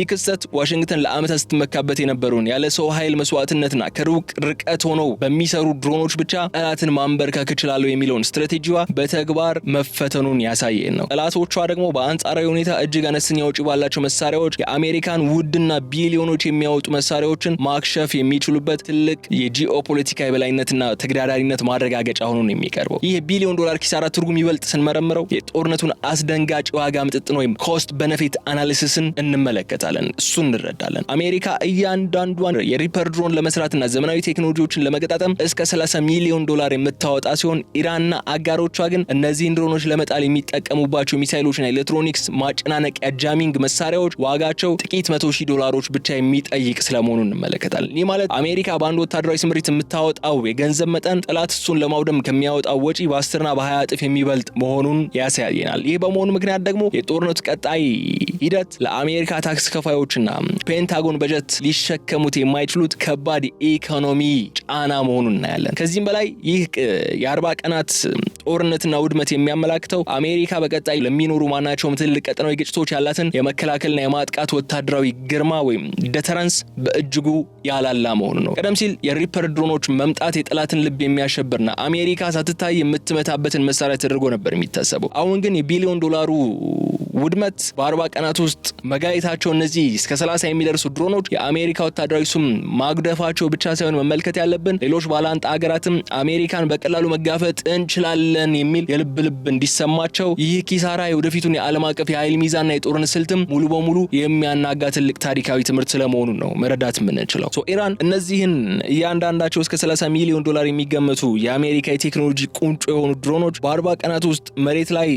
ይህ ክስተት ዋሽንግተን ለዓመታት ስትመካበት የነበረውን ያለ ሰው ኃይል መስዋዕትነትና ከሩቅ ርቀት ሆነው በሚሰሩ ድሮኖች ብቻ ጠላትን ማንበርከክ ይችላል የሚለውን ስትራቴጂዋ በተግባር መፈተኑን ያሳየን ነው። ጠላቶቿ ደግሞ በአንጻራዊ ሁኔታ እጅግ አነስተኛ ወጪ ባላቸው መሳሪያዎች የአሜሪካን ውድና ቢሊዮኖች የሚያወጡ መሳሪያዎችን ማክሸፍ የሚችሉበት ትልቅ የጂኦፖለቲካ የበላይነትና ተግዳዳሪነት ማረጋገጫ ሆኖ ነው የሚቀርበው። ይህ ቢሊዮን ዶላር ኪሳራ ትርጉም ይበልጥ ስንመረምረው የጦርነቱን አስደንጋጭ ዋጋ ምጥጥን ወይም ኮስት ቤኔፊት አናሊሲስን እንመለከታለን። እሱን እንረዳለን። አሜሪካ እያንዳንዷን የሪፐር ድሮን ለመስራትና ዘመናዊ ቴክኖሎጂዎችን ለመገጣጠም እስከ 30 ሚሊዮን ዶላር የምታወጣ ሲሆን ኢራንና አጋሮቿ ግን እነዚህን ድሮኖች ለመጣል የሚጠቀሙባቸው ሚሳይሎችና ኤሌክትሮኒክስ ማጨናነቂያ ጃሚንግ መሳሪያዎች ዋጋቸው ጥቂት $100,000 ብቻ የሚጠይቅ ስለመሆኑ እንመለከታለን። ይህ ማለት አሜሪካ በአንድ ወታደራዊ ስምሪት የምታወጣው የገንዘብ መጠን ጠላት እሱን ለማውደም ከሚያወጣው ወጪ በ10 እና በ20 እጥፍ የሚበልጥ መሆኑን ያሳየናል። ይህ በመሆኑ ምክንያት ደግሞ የጦርነቱ ቀጣይ ሂደት ለአሜሪካ ታክስ ከፋዮችና ፔንታጎን በጀት ሊሸከሙት የማይችሉት ከባድ ኢኮኖሚ ጫና መሆኑን እናያለን። ከዚህም በላይ ይህ የ40 ቀናት ጦርነትና ውድመት የሚያመላክተው አሜሪካ በቀጣይ ለሚኖሩ ማናቸውም ትልቅ ቀጠናዊ ግጭቶች ያላትን የመከላከልና የማጥቃት ወታደራዊ ግርማ ወይም ዴተረንስ በእጅጉ ያላላ መሆኑ ነው። ቀደም ሲል የሪፐር ድሮኖች መምጣት የጠላትን ልብ የሚያሸብርና አሜሪካ ሳትታይ የምትመታበትን መሳሪያ ተደርጎ ነበር የሚታሰበው። አሁን ግን የቢሊዮን ዶላሩ ውድመት በ40 ቀናት ውስጥ መጋየታቸው እነዚህ እስከ 30 የሚደርሱ ድሮኖች የአሜሪካ ወታደራዊ ሱም ማጉደፋቸው ብቻ ሳይሆን መመልከት ያለብን ሌሎች ባላንጣ ሀገራትም አሜሪካን በቀላሉ መጋፈጥ እንችላለን የሚል የልብ እንዲሰማቸው ይህ ኪሳራ የወደፊቱን የዓለም አቀፍ የኃይል ሚዛንና የጦርነት ስልትም ሙሉ በሙሉ የሚያናጋ ትልቅ ታሪካዊ ትምህርት ስለመሆኑ ነው መረዳት የምንችለው። ኢራን እነዚህን እያንዳንዳቸው እስከ 30 ሚሊዮን ዶላር የሚገመቱ የአሜሪካ የቴክኖሎጂ ቁንጮ የሆኑ ድሮኖች በ40 ቀናት ውስጥ መሬት ላይ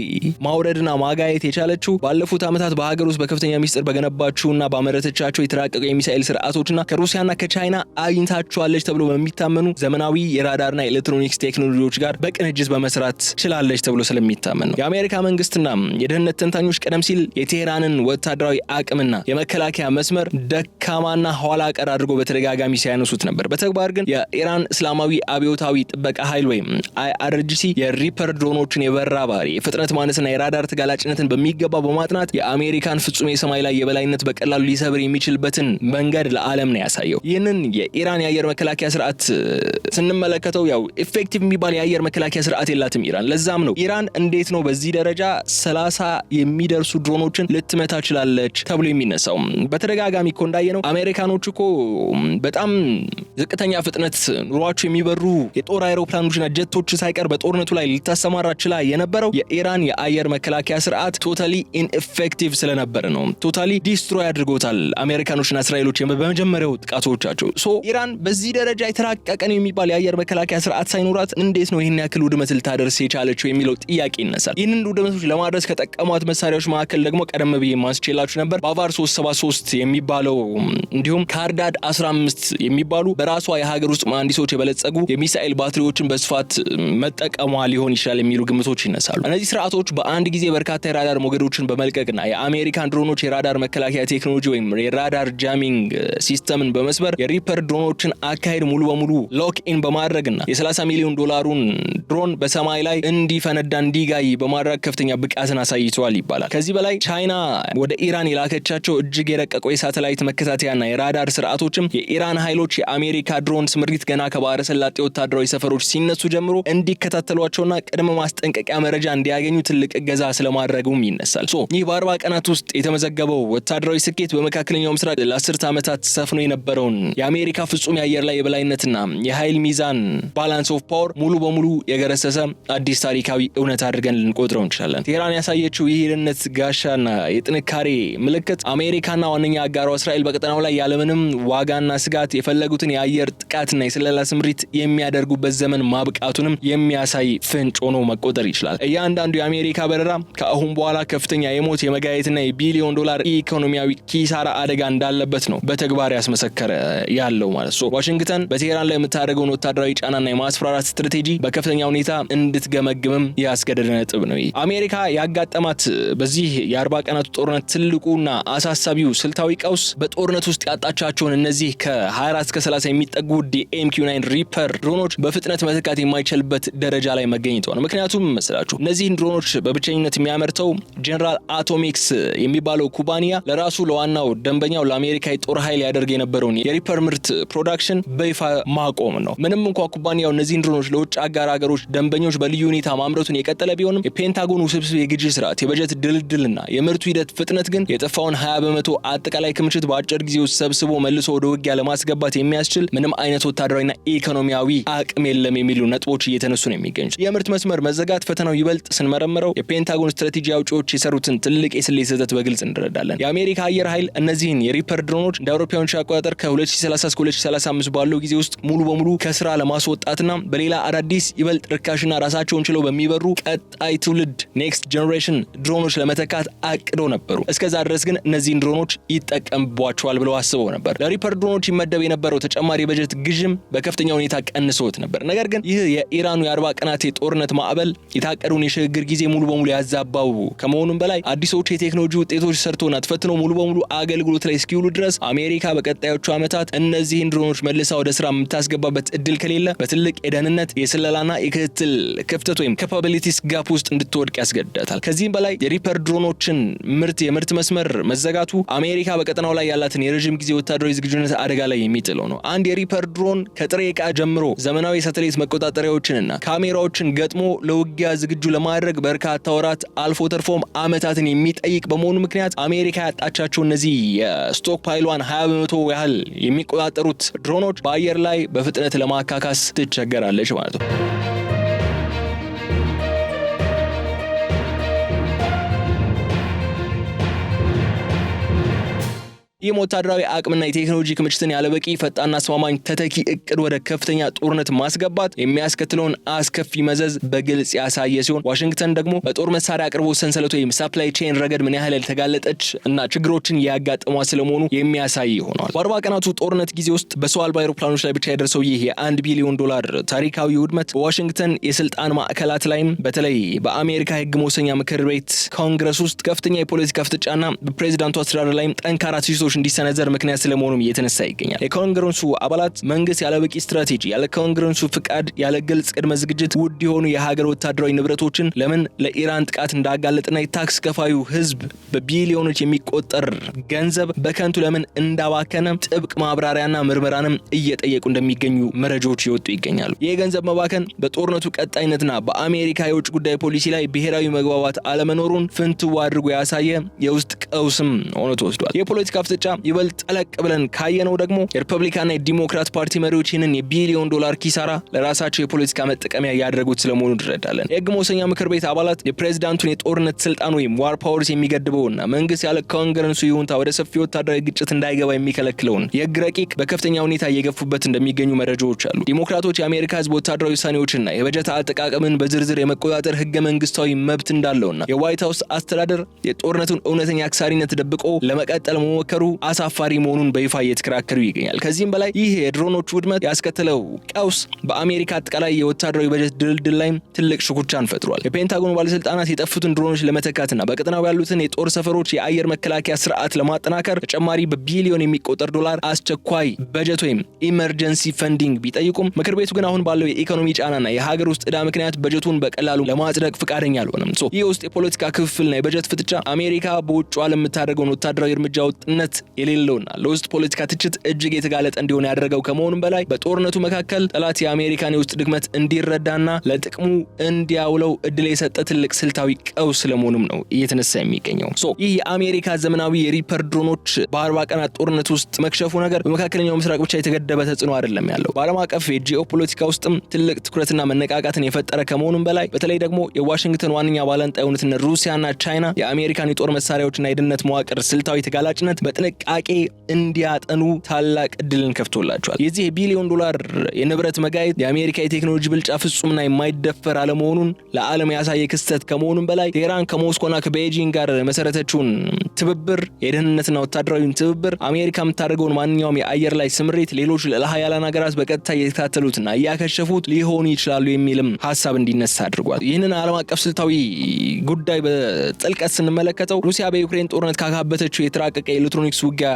ማውረድና ማጋየት የቻለችው ባለፉት ዓመታት በሀገር ውስጥ በከፍተኛ ሚስጥር በገነባቸውና ባመረተቻቸው የተራቀቁ የሚሳኤል ስርዓቶችና ከሩሲያና ከቻይና አግኝታቸዋለች ተብሎ በሚታመኑ ዘመናዊ የራዳርና ኤሌክትሮኒክስ ቴክኖሎጂዎች ጋር በቅንጅት በመስራት ችላለች ተብሎ ስለሚታመን ነው። የአሜሪካ መንግስትና የደህንነት ተንታኞች ቀደም ሲል የቴህራንን ወታደራዊ አቅምና የመከላከያ መስመር ደካማና ኋላ ቀር አድርጎ በተደጋጋሚ ሲያነሱት ነበር። በተግባር ግን የኢራን እስላማዊ አብዮታዊ ጥበቃ ኃይል ወይም IRGC የሪፐር ድሮኖችን የበራ ባህሪ፣ የፍጥነት ማነስና የራዳር ተጋላጭነትን በሚገባ በማጥናት የአሜሪካን ፍጹም የሰማይ ላይ የበላይነት በቀላሉ ሊሰብር የሚችልበትን መንገድ ለዓለም ነው ያሳየው። ይህንን የኢራን የአየር መከላከያ ስርዓት ስንመለከተው ያው ኢፌክቲቭ የሚባል የአየር መከላከያ ስርዓት የላትም ኢራን። ለዛም ነው ኢራን እንዴት ነው በዚህ ደረጃ 30 የሚደርሱ ድሮኖችን ልትመታ ችላለች ተብሎ የሚነሳው። በተደጋጋሚ እኮ እንዳየነው አሜሪካኖች እኮ በጣም ዝቅተኛ ፍጥነት ኑሯቸው የሚበሩ የጦር አይሮፕላኖችና ጀቶች ሳይቀር በጦርነቱ ላይ ልታሰማራ ችላ የነበረው የኢራን የአየር መከላከያ ስርዓት ቶታሊ ኢንኤፌክቲቭ ስለነበረ ነው። ቶታሊ ዲስትሮይ አድርጎታል አሜሪካኖችና እስራኤሎች በመጀመሪያው ጥቃቶቻቸው። ኢራን በዚህ ደረጃ የተራቀቀ ነው የሚባል የአየር መከላከያ ስርዓት ሳይኖራት እንዴት ነው ይህን ያክል ውድመት ልታደርስ የቻለችው የሚለው ጥያቄ ይነሳል። ይህንን ውድመቶች ለማድረስ ከጠቀሟት መሳሪያዎች መካከል ደግሞ ቀደም ብዬ ማስቼላችሁ ነበር ባቫር 373 የሚባለው እንዲሁም ካርዳድ 15 የሚባሉ በራሷ የሀገር ውስጥ መሐንዲሶች የበለጸጉ የሚሳኤል ባትሪዎችን በስፋት መጠቀሟ ሊሆን ይችላል የሚሉ ግምቶች ይነሳሉ። እነዚህ ስርዓቶች በአንድ ጊዜ በርካታ የራዳር ሞገዶችን በመልቀቅና የአሜሪካን ድሮኖች የራዳር መከላከያ ቴክኖሎጂ ወይም የራዳር ጃሚንግ ሲስተምን በመስበር የሪፐር ድሮኖችን አካሄድ ሙሉ በሙሉ ሎክ ኢን በማድረግና የ30 ሚሊዮን ዶላሩን ድሮን በሰማይ ላይ እንዲፈነዳ እንዲጋይ በማድረግ ከፍተኛ ብቃትን አሳይተዋል ይባላል። ከዚህ በላይ ቻይና ወደ ኢራን የላከቻቸው እጅግ የረቀቁ የሳተላይት መከታተያና የራዳር ስርዓቶችም የኢራን ኃይሎች የአሜሪካ ድሮን ስምሪት ገና ከባህረ ሰላጤ ወታደራዊ ሰፈሮች ሲነሱ ጀምሮ እንዲከታተሏቸውና ቅድመ ማስጠንቀቂያ መረጃ እንዲያገኙ ትልቅ እገዛ ስለማድረጉም ይነሳል። ይህ በ40 ቀናት ውስጥ የተመዘገበው ወታደራዊ ስኬት በመካከለኛው ምስራቅ ለ10 ዓመታት ሰፍኖ የነበረውን የአሜሪካ ፍጹም የአየር ላይ የበላይነትና የኃይል ሚዛን ባላንስ ኦፍ ፓወር ሙሉ በሙሉ የገረሰሰ አዲስ ታሪካዊ እውነት አድርገን ልንቆጥረው እንችላለን። ቴህራን ያሳየችው ይህ የደህንነት ጋሻና የጥንካሬ ምልክት አሜሪካና ዋነኛ አጋሯ እስራኤል በቀጠናው ላይ ያለምንም ዋጋና ስጋት የፈለጉትን የአየር ጥቃትና የስለላ ስምሪት የሚያደርጉበት ዘመን ማብቃቱንም የሚያሳይ ፍንጭ ሆኖ መቆጠር ይችላል። እያንዳንዱ የአሜሪካ በረራ ከአሁን በኋላ ከፍተኛ የሞት የመጋየትና የቢሊዮን ዶላር ኢኮኖሚያዊ ኪሳራ አደጋ እንዳለበት ነው በተግባር ያስመሰከረ ያለው ማለት ነው። ዋሽንግተን በቴህራን ላይ የምታደርገውን ወታደራዊ ጫናና የማስፈራራት ስትራቴጂ በከፍተኛ ሁኔታ እንድትገመግምም ያስገደደ ነጥብ ነው። አሜሪካ ያጋጠማት በዚህ የ40 ቀናቱ ጦርነት ትልቁና አሳሳቢው ስልታዊ ቀውስ በጦርነት ውስጥ ያጣቻቸውን እነዚህ ከ24 እስከ 30 የሚጠጉ MQ-9 ሪፐር ድሮኖች በፍጥነት መተካት የማይችልበት ደረጃ ላይ መገኘት ነው። ምክንያቱም መስላችሁ እነዚህን ድሮኖች በብቸኝነት የሚያመርተው ጀነራል ጀነራል አቶሚክስ የሚባለው ኩባንያ ለራሱ ለዋናው ደንበኛው ለአሜሪካ የጦር ኃይል ያደርግ የነበረውን የሪፐር ምርት ፕሮዳክሽን በይፋ ማቆም ነው። ምንም እንኳን ኩባንያው እነዚህን ድሮኖች ለውጭ አጋር ሀገሮች ደንበኞች በልዩ ሁኔታ ማምረቱን የቀጠለ ቢሆንም የፔንታጎን ውስብስብ የግዢ ስርዓት፣ የበጀት ድልድልና የምርቱ ሂደት ፍጥነት ግን የጠፋውን 20% አጠቃላይ ክምችት በአጭር ጊዜ ውስጥ ሰብስቦ መልሶ ወደ ውጊያ ለማስገባት የሚያስችል ምንም አይነት ወታደራዊና ኢኮኖሚያዊ አቅም የለም የሚሉ ነጥቦች እየተነሱ ነው የሚገኙት። የምርት መስመር መዘጋት ፈተናው ይበልጥ ስንመረምረው የፔንታጎን ስትራቴጂ አውጪዎች የሰሩትን ትልቅ የስሌት ስህተት በግልጽ እንረዳለን። የአሜሪካ አየር ኃይል እነዚህን የሪፐር ድሮኖች እንደ አውሮፓውያኖች አቆጣጠር ከ2030 እስከ 2035 ባለው ጊዜ ውስጥ ሙሉ በሙሉ ከስራ ለማስወጣትና በሌላ አዳዲስ ይበልጥ ርካሽና ራሳቸውን ችለው በሚበሩ ቀጣይ ትውልድ ኔክስት ጀነሬሽን ድሮኖች ለመተካት አቅደው ነበሩ። እስከዛ ድረስ ግን እነዚህን ድሮኖች ይጠቀምቧቸዋል ብለው አስበው ነበር። ለሪፐር ድሮኖች ይመደብ የነበረው ተጨማሪ በጀት ግዥም በከፍተኛ ሁኔታ ቀንሶት ነበር። ነገር ግን ይህ የኢራኑ የ40 ቀናት የጦርነት ማዕበል የታቀደውን የሽግግር ጊዜ ሙሉ በሙሉ ያዛባው ከመሆኑም በላይ አዲሶቹ የቴክኖሎጂ ውጤቶች ሰርቶና ተፈትነው ሙሉ በሙሉ አገልግሎት ላይ እስኪውሉ ድረስ አሜሪካ በቀጣዮቹ ዓመታት እነዚህን ድሮኖች መልሳ ወደ ስራ የምታስገባበት እድል ከሌለ በትልቅ የደህንነት የስለላና የክትትል ክፍተት ወይም ካፓቢሊቲስ ጋፕ ውስጥ እንድትወድቅ ያስገድዳታል። ከዚህም በላይ የሪፐር ድሮኖችን የምርት መስመር መዘጋቱ አሜሪካ በቀጠናው ላይ ያላትን የረጅም ጊዜ ወታደራዊ ዝግጁነት አደጋ ላይ የሚጥለው ነው። አንድ የሪፐር ድሮን ከጥሬ ዕቃ ጀምሮ ዘመናዊ ሳተላይት መቆጣጠሪያዎችንና ካሜራዎችን ገጥሞ ለውጊያ ዝግጁ ለማድረግ በርካታ ወራት አልፎ ተርፎም ዓመታትን የሚጠይቅ በመሆኑ ምክንያት አሜሪካ ያጣቻቸው እነዚህ የስቶክ ፓይሏን 20% ያህል የሚቆጣጠሩት ድሮኖች በአየር ላይ በፍጥነት ለማካካስ ትቸገራለች ማለት ነው። ይህ ወታደራዊ አቅምና የቴክኖሎጂ ክምችትን ያለበቂ ፈጣንና አስማማኝ ተተኪ እቅድ ወደ ከፍተኛ ጦርነት ማስገባት የሚያስከትለውን አስከፊ መዘዝ በግልጽ ያሳየ ሲሆን ዋሽንግተን ደግሞ በጦር መሳሪያ አቅርቦት ሰንሰለት ወይም ሳፕላይ ቼን ረገድ ምን ያህል ተጋለጠች እና ችግሮችን ያጋጠሟ ስለመሆኑ የሚያሳይ ሆኗል። በ40 ቀናቱ ጦርነት ጊዜ ውስጥ በሰው አልባ አውሮፕላኖች ላይ ብቻ የደረሰው ይህ የ$1 ቢሊዮን ታሪካዊ ውድመት በዋሽንግተን የስልጣን ማዕከላት ላይም በተለይ በአሜሪካ የህግ መወሰኛ ምክር ቤት ኮንግረስ ውስጥ ከፍተኛ የፖለቲካ ፍጥጫና በፕሬዚዳንቱ አስተዳደር ላይም ጠንካራ ትችቶች እንዲሰነዘር ምክንያት ስለመሆኑም እየተነሳ ይገኛል። የኮንግረሱ አባላት መንግስት ያለ በቂ ስትራቴጂ፣ ያለ ኮንግረሱ ፍቃድ፣ ያለ ግልጽ ቅድመ ዝግጅት ውድ የሆኑ የሀገር ወታደራዊ ንብረቶችን ለምን ለኢራን ጥቃት እንዳጋለጥና የታክስ ከፋዩ ህዝብ በቢሊዮኖች የሚቆጠር ገንዘብ በከንቱ ለምን እንዳባከነ ጥብቅ ማብራሪያና ምርመራንም እየጠየቁ እንደሚገኙ መረጃዎች ይወጡ ይገኛሉ። ይህ ገንዘብ መባከን በጦርነቱ ቀጣይነትና በአሜሪካ የውጭ ጉዳይ ፖሊሲ ላይ ብሔራዊ መግባባት አለመኖሩን ፍንትው አድርጎ ያሳየ የውስጥ ቀውስም ሆኖ ተወስዷል። የፖለቲካ ፍጥጫ ይበልጥ ጠለቅ ብለን ካየነው ደግሞ የሪፐብሊካንና የዲሞክራት ፓርቲ መሪዎች ይህንን $1 ቢሊዮን ኪሳራ ለራሳቸው የፖለቲካ መጠቀሚያ ያደረጉት ስለመሆኑ እንረዳለን። የህግ መወሰኛ ምክር ቤት አባላት የፕሬዝዳንቱን የጦርነት ስልጣን ወይም ዋር ፓወርስ የሚገድበውና መንግስት ያለ ኮንግረሱ ይሁንታ ወደ ሰፊ ወታደራዊ ግጭት እንዳይገባ የሚከለክለውን የህግ ረቂቅ በከፍተኛ ሁኔታ እየገፉበት እንደሚገኙ መረጃዎች አሉ። ዲሞክራቶች የአሜሪካ ህዝብ ወታደራዊ ውሳኔዎችና የበጀት አጠቃቀምን በዝርዝር የመቆጣጠር ህገ መንግስታዊ መብት እንዳለውና የዋይት ሃውስ አስተዳደር የጦርነቱን እውነተኛ አክሳሪነት ደብቆ ለመቀጠል መሞከሩ አሳፋሪ መሆኑን በይፋ እየተከራከሩ ይገኛል። ከዚህም በላይ ይህ የድሮኖች ውድመት ያስከተለው ቀውስ በአሜሪካ አጠቃላይ የወታደራዊ በጀት ድልድል ላይ ትልቅ ሽኩቻን ፈጥሯል። የፔንታጎን ባለስልጣናት የጠፉትን ድሮኖች ለመተካትና በቀጠናው ያሉትን የጦር ሰፈሮች የአየር መከላከያ ስርዓት ለማጠናከር ተጨማሪ በቢሊዮን የሚቆጠር ዶላር አስቸኳይ በጀት ወይም ኢመርጀንሲ ፈንዲንግ ቢጠይቁም ምክር ቤቱ ግን አሁን ባለው የኢኮኖሚ ጫናና የሀገር ውስጥ ዕዳ ምክንያት በጀቱን በቀላሉ ለማጽደቅ ፈቃደኛ አልሆነም። ይህ ውስጥ የፖለቲካ ክፍፍልና የበጀት ፍጥጫ አሜሪካ በውጭ ዓለም የምታደርገውን ወታደራዊ እርምጃ ወጥነት የሌለውና ለውስጥ ፖለቲካ ትችት እጅግ የተጋለጠ እንዲሆን ያደረገው ከመሆኑም በላይ በጦርነቱ መካከል ጠላት የአሜሪካን የውስጥ ድክመት እንዲረዳና ለጥቅሙ እንዲያውለው እድል የሰጠ ትልቅ ስልታዊ ቀውስ ስለመሆኑም ነው እየተነሳ የሚገኘው። ይህ የአሜሪካ ዘመናዊ የሪፐር ድሮኖች በ40 ቀናት ጦርነት ውስጥ መክሸፉ ነገር በመካከለኛው ምስራቅ ብቻ የተገደበ ተጽዕኖ አይደለም ያለው። በዓለም አቀፍ የጂኦፖለቲካ ውስጥም ትልቅ ትኩረትና መነቃቃትን የፈጠረ ከመሆኑም በላይ በተለይ ደግሞ የዋሽንግተን ዋነኛ ባላንጣ የሆኑትን ሩሲያና ቻይና የአሜሪካን የጦር መሳሪያዎችና የደህንነት መዋቅር ስልታዊ ተጋላጭነት በጥንቃቄ እንዲያጠኑ ታላቅ እድልን ከፍቶላቸዋል። የዚህ $1 ቢሊዮን የንብረት መጋየት የአሜሪካ የቴክኖሎጂ ብልጫ ፍጹምና የማይደፈር አለመሆኑን ለዓለም ያሳየ ክስተት ከመሆኑም በላይ ቴህራን ከሞስኮና ከቤጂንግ ጋር መሰረተችውን ትብብር የደህንነትና ወታደራዊ ትብብር አሜሪካ የምታደርገውን ማንኛውም የአየር ላይ ስምሪት ሌሎች ለሀያላን ሀገራት በቀጥታ እየተከታተሉትና እያከሸፉት ሊሆኑ ይችላሉ የሚልም ሀሳብ እንዲነሳ አድርጓል። ይህንን ዓለም አቀፍ ስልታዊ ጉዳይ በጥልቀት ስንመለከተው ሩሲያ በዩክሬን ጦርነት ካካበተችው የተራቀቀ የኤሌክትሮኒክስ ውጊያ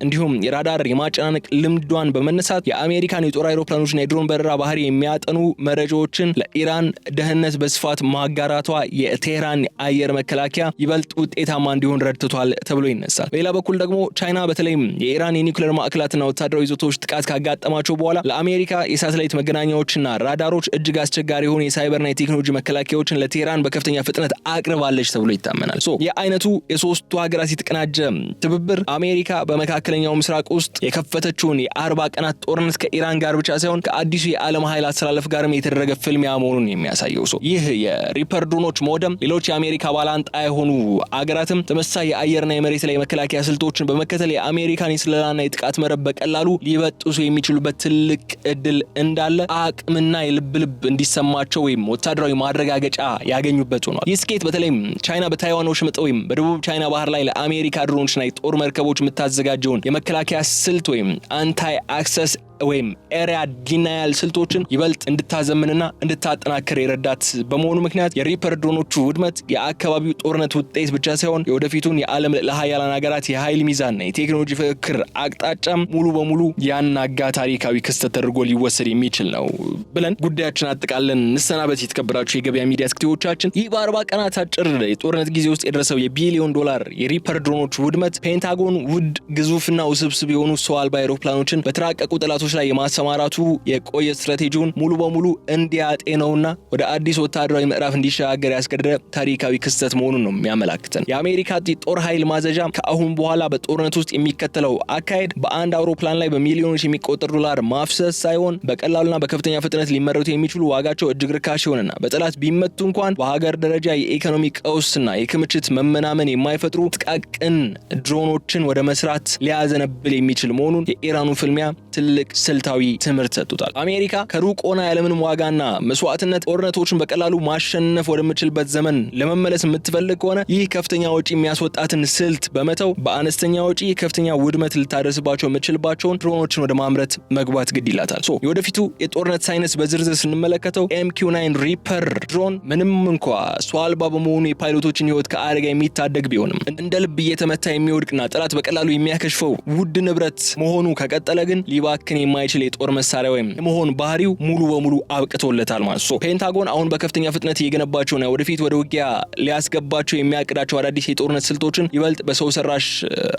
እንዲሁም የራዳር የማጨናነቅ ልምዷን በመነሳት የአሜሪካን የጦር አይሮፕላኖችና የድሮን በረራ ባህሪ የሚያጠኑ መረጃዎችን ለኢራን ደህንነት በስፋት ማጋራቷ የቴህራን አየር መከላከያ ይበልጥ ውጤታማ እንዲሆን ረድቷል ተብሎ ይነሳል። በሌላ በኩል ደግሞ ቻይና በተለይም የኢራን የኒውክሌር ማዕከላትና ወታደራዊ ይዞታዎች ጥቃት ካጋጠማቸው በኋላ ለአሜሪካ የሳተላይት መገናኛዎችና ራዳሮች እጅግ አስቸጋሪ የሆኑ የሳይበርና የቴክኖሎጂ መከላከያዎችን ለቴህራን በከፍተኛ ፍጥነት አቅርባለች ተብሎ ይታመናል። የአይነቱ የሶስቱ ሀገራት የተቀናጀ ትብብር አሜሪካ በመካከለኛው ምስራቅ ውስጥ የከፈተችውን የ40 ቀናት ጦርነት ከኢራን ጋር ብቻ ሳይሆን ከአዲሱ የዓለም ኃይል አስተላለፍ ጋርም የተደረገ ፍልሚያ መሆኑን የሚያሳየው ይህ የሪፐር ድሮኖች ሞደም ሌሎች የአሜሪካ ባላንጣ የሆኑ አገራትም ተመሳሳይ የአየርና የመሬት ላይ መከላከያ ስልቶችን በመከተል የአሜሪካን የስለላና የጥቃት መረብ በቀላሉ ሊበጥሱ የሚችሉበት ትልቅ እድል እንዳለ አቅምና የልብ እንዲሰማቸው ወይም ወታደራዊ ማረጋገጫ ያገኙበት ሆኗል። ይህ ስኬት በተለይም ቻይና በታይዋን ወሽመጥ ወይም በደቡብ ቻይና ባህር ላይ ለአሜሪካ ድሮኖችና የጦር መርከቦች የምታዘጋጀውን የመከላከያ ስልት ወይም አንታይ አክሰስ ወይም ኤሪያ ዲናያል ስልቶችን ይበልጥ እንድታዘምንና እንድታጠናክር የረዳት በመሆኑ ምክንያት የሪፐር ድሮኖቹ ውድመት የአካባቢው ጦርነት ውጤት ብቻ ሳይሆን የወደፊቱን የዓለም ለሀያላን ሀገራት የኃይል ሚዛንና የቴክኖሎጂ ፍክክር አቅጣጫም ሙሉ በሙሉ ያናጋ ታሪካዊ ክስተት ተደርጎ ሊወሰድ የሚችል ነው ብለን ጉዳያችን አጠቃለን እንሰናበት። የተከበራችሁ የገበያ ሚዲያ ተከታታዮቻችን ይህ በ40 ቀናት አጭር የጦርነት ጊዜ ውስጥ የደረሰው የቢሊዮን ዶላር የሪፐር ድሮኖች ውድመት ፔንታጎን ውድ ግዙፍና ውስብስብ የሆኑ ሰው አልባ አውሮፕላኖችን በተራቀቁ ጠላቶች ላይ የማሰማራቱ የቆየ ስትራቴጂውን ሙሉ በሙሉ እንዲያጤነውና ወደ አዲስ ወታደራዊ ምዕራፍ እንዲሻገር ያስገደደ ታሪካዊ ክስተት መሆኑን ነው የሚያመላክተን። የአሜሪካ ጦር ኃይል ማዘዣ ከአሁን በኋላ በጦርነት ውስጥ የሚከተለው አካሄድ በአንድ አውሮፕላን ላይ በሚሊዮኖች የሚቆጠር ዶላር ማፍሰስ ሳይሆን በቀላሉና በከፍተኛ ፍጥነት ሊመረቱ የሚችሉ ዋጋቸው እጅግ ርካሽ የሆነና በጠላት ቢመቱ እንኳን በሀገር ደረጃ የኢኮኖሚ ቀውስና የክምችት መመናመን የማይፈጥሩ ጥቃቅን ድሮኖችን ወደ መስራት ሊያዘነብል የሚችል መሆኑን የኢራኑ ፍልሚያ ትልቅ ስልታዊ ትምህርት ሰጥቷል። አሜሪካ ከሩቅ ሆና ያለምንም ዋጋና መስዋዕትነት ጦርነቶችን በቀላሉ ማሸነፍ ወደምትችልበት ዘመን ለመመለስ የምትፈልግ ከሆነ ይህ ከፍተኛ ወጪ የሚያስወጣትን ስልት በመተው በአነስተኛ ወጪ ከፍተኛ ውድመት ልታደርስባቸው የምትችልባቸውን ድሮኖችን ወደ ማምረት መግባት ግድ ይላታል። የወደፊቱ የጦርነት ሳይንስ በዝርዝር ስንመለከተው MQ-9 ሪፐር ድሮን ምንም እንኳ ሰው አልባ በመሆኑ የፓይሎቶችን ህይወት ከአደጋ የሚታደግ ቢሆንም እንደ ልብ እየተመታ የሚወድቅና ጠላት በቀላሉ የሚያከሽፈው ውድ ንብረት መሆኑ ከቀጠለ ግን ሊባክን የማይችል የጦር መሳሪያ ወይም የመሆን ባህሪው ሙሉ በሙሉ አብቅቶለታል ማለት ነው። ፔንታጎን አሁን በከፍተኛ ፍጥነት እየገነባቸውና ወደፊት ወደ ውጊያ ሊያስገባቸው የሚያቅዳቸው አዳዲስ የጦርነት ስልቶችን ይበልጥ በሰው ሰራሽ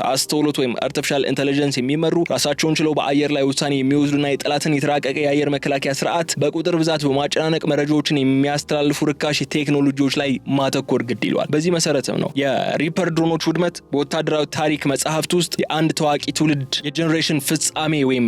አስተውሎት ወይም አርቲፊሻል ኢንተለጀንስ የሚመሩ ራሳቸውን ችለው በአየር ላይ ውሳኔ የሚወስዱና የጠላትን የተራቀቀ የአየር መከላከያ ስርዓት በቁጥር ብዛት በማጨናነቅ መረጃዎችን የሚያስተላልፉ ርካሽ ቴክኖሎጂዎች ላይ ማተኮር ግድ ይለዋል። በዚህ መሰረትም ነው የሪፐር ድሮኖች ውድመት በወታደራዊ ታሪክ መጽሐፍት ውስጥ የአንድ ታዋቂ ትውልድ የጄኔሬሽን ፍጻሜ ወይም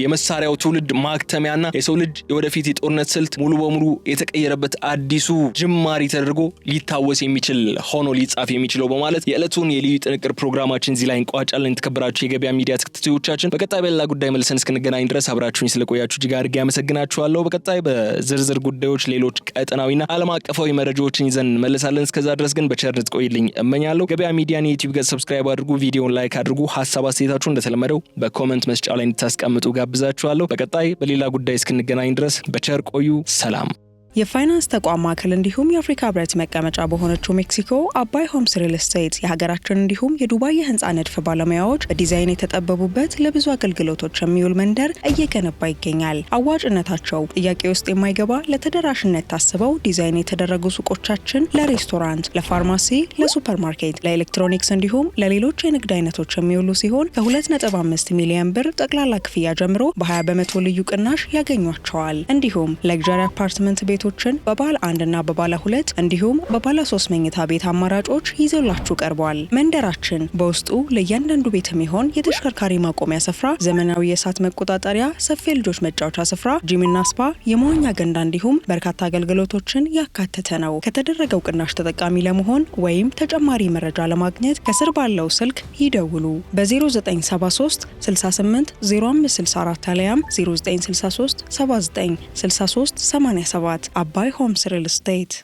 የመሳሪያው ትውልድ ማክተሚያና የሰው ልጅ የወደፊት የጦርነት ስልት ሙሉ በሙሉ የተቀየረበት አዲሱ ጅማሪ ተደርጎ ሊታወስ የሚችል ሆኖ ሊጻፍ የሚችለው በማለት የዕለቱን የልዩ ጥንቅር ፕሮግራማችን እዚህ ላይ እንቋጫለን። የተከበራችሁ የገበያ ሚዲያ ተከታታዮቻችን በቀጣይ በሌላ ጉዳይ መልሰን እስክንገናኝ ድረስ አብራችሁኝ ስለቆያችሁ እጅግ አድርጌ አመሰግናችኋለሁ። በቀጣይ በዝርዝር ጉዳዮች ሌሎች ቀጠናዊና ዓለም አቀፋዊ መረጃዎችን ይዘን እንመለሳለን። እስከዛ ድረስ ግን በቸርነት ቆይልኝ እመኛለሁ። ገበያ ሚዲያን የዩቲዩብ ገጽ ሰብስክራይብ አድርጉ፣ ቪዲዮውን ላይክ አድርጉ፣ ሀሳብ አስተያየታችሁን እንደተለመደው በኮሜንት መስጫ ላይ እንድታስቀምጡ ጋብዛችኋለሁ። በቀጣይ በሌላ ጉዳይ እስክንገናኝ ድረስ በቸር ቆዩ። ሰላም። የፋይናንስ ተቋም ማዕከል እንዲሁም የአፍሪካ ህብረት መቀመጫ በሆነችው ሜክሲኮ አባይ ሆምስ ሪል ስቴት የሀገራችን እንዲሁም የዱባይ የህንፃ ንድፍ ባለሙያዎች በዲዛይን የተጠበቡበት ለብዙ አገልግሎቶች የሚውል መንደር እየገነባ ይገኛል። አዋጭነታቸው ጥያቄ ውስጥ የማይገባ ለተደራሽነት ታስበው ዲዛይን የተደረጉ ሱቆቻችን ለሬስቶራንት፣ ለፋርማሲ፣ ለሱፐርማርኬት፣ ለኤሌክትሮኒክስ እንዲሁም ለሌሎች የንግድ አይነቶች የሚውሉ ሲሆን ከ2.5 ሚሊዮን ብር ጠቅላላ ክፍያ ጀምሮ በ20% ልዩ ቅናሽ ያገኟቸዋል። እንዲሁም ለግዠሪ አፓርትመንት ቤቶችን በባለ 1 እና በባለ 2 እንዲሁም በባለ 3 መኝታ ቤት አማራጮች ይዘውላችሁ ቀርቧል። መንደራችን በውስጡ ለእያንዳንዱ ቤት የሚሆን የተሽከርካሪ ማቆሚያ ስፍራ፣ ዘመናዊ የእሳት መቆጣጠሪያ፣ ሰፊ ልጆች መጫወቻ ስፍራ፣ ጂምና ስፓ፣ የመዋኛ ገንዳ እንዲሁም በርካታ አገልግሎቶችን ያካተተ ነው። ከተደረገው ቅናሽ ተጠቃሚ ለመሆን ወይም ተጨማሪ መረጃ ለማግኘት ከስር ባለው ስልክ ይደውሉ። በ0973 68 0564 አሊያም 0963 79 63 87 አባይ ሆምስ ሪል ስቴት